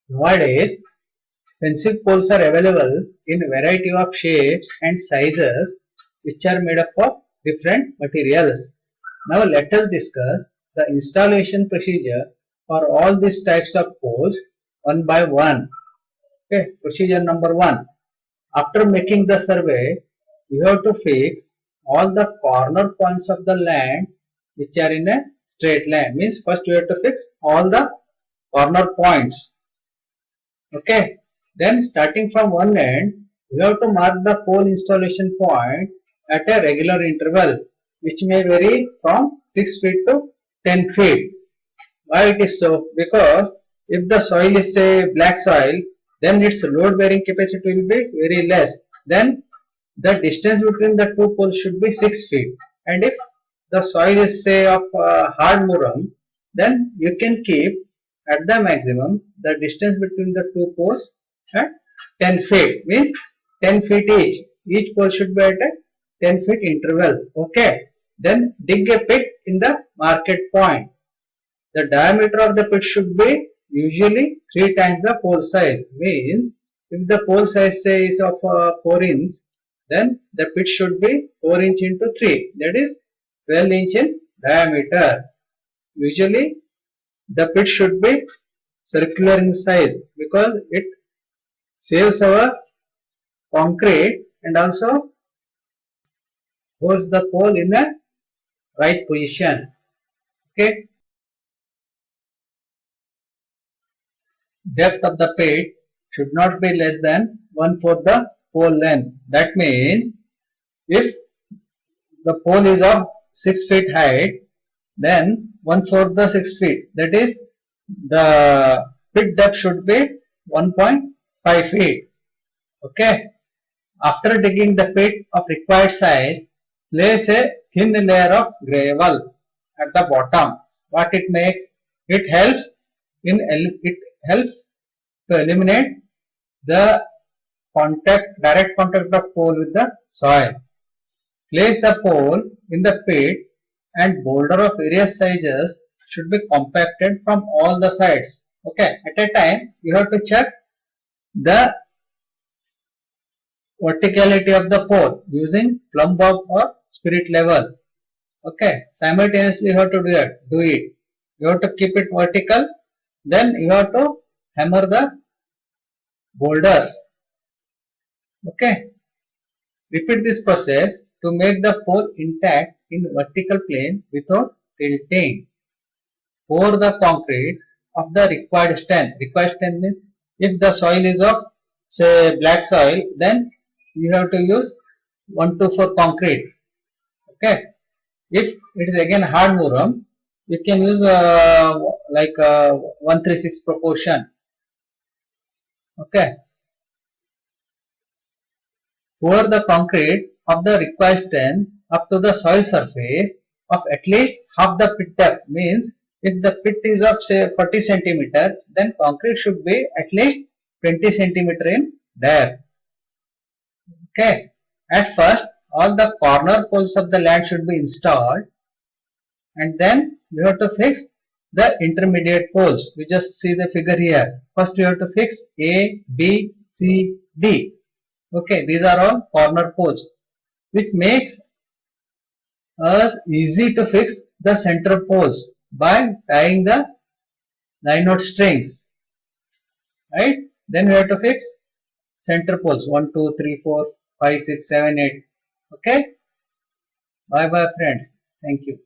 Nowadays, fencing poles are available in a variety of shapes and sizes which are made up of different materials. Now let us discuss the installation procedure for all these types of poles one by one. Okay, procedure number one. After making the survey, you have to fix all the corner points of the land which are in a straight line. Means first you have to fix all the corner points. Okay. Then starting from one end, you have to mark the pole installation point at a regular interval which may vary from 6 feet to 10 feet. Why it is so? Because if the soil is say black soil, then its load bearing capacity will be very less. Then the distance between the two poles should be 6 feet. And if the soil is say of hard muram, then you can keep at the maximum the distance between the two poles at 10 feet. Means 10 feet each. Each pole should be at a 10 feet interval. Okay. Then dig a pit in the market point. The diameter of the pit should be usually 3 times the pole size. Means if the pole size say is of 4 inch, then the pit should be 4 inch into 3. That is 12 inch in diameter. Usually the pit should be circular in size because it saves our concrete and also holds the pole in a right position. Okay. Depth of the pit should not be less than 1/4 the pole length. That means if the pole is of 6 feet height, then 1/4 the 6 feet. That is the pit depth should be 1.5 feet. Okay. After digging the pit of required size, place a thin layer of gravel at the bottom. What it makes? It helps to eliminate the direct contact of pole with the soil. Place the pole in the pit and boulder of various sizes should be compacted from all the sides. Okay, at a time you have to check the verticality of the pole using plumb bob or spirit level. Okay, simultaneously you have to do it. You have to keep it vertical, then you have to hammer the boulders. Okay, repeat this process to make the pole intact in vertical plane without tilting. Pour the concrete of the required strength. Required strength means if the soil is of say black soil, then you have to use 1:4 concrete. Okay, if it is again hard muram, you can use like 1:3:6 proportion. Okay, pour the concrete of the required strength up to the soil surface of at least half the pit depth. Means if the pit is of say 40 centimeter, then concrete should be at least 20 centimeter in depth. Okay, at first all the corner poles of the land should be installed, and then you have to fix the intermediate poles. You just see the figure here. First you have to fix A, B, C, D. Okay, these are all corner poles, which makes us easy to fix the center poles by tying the 9-knot strings. Right? Then we have to fix center poles 1, 2, 3, 4, 5, 6, 7, 8. Okay? Bye bye friends. Thank you.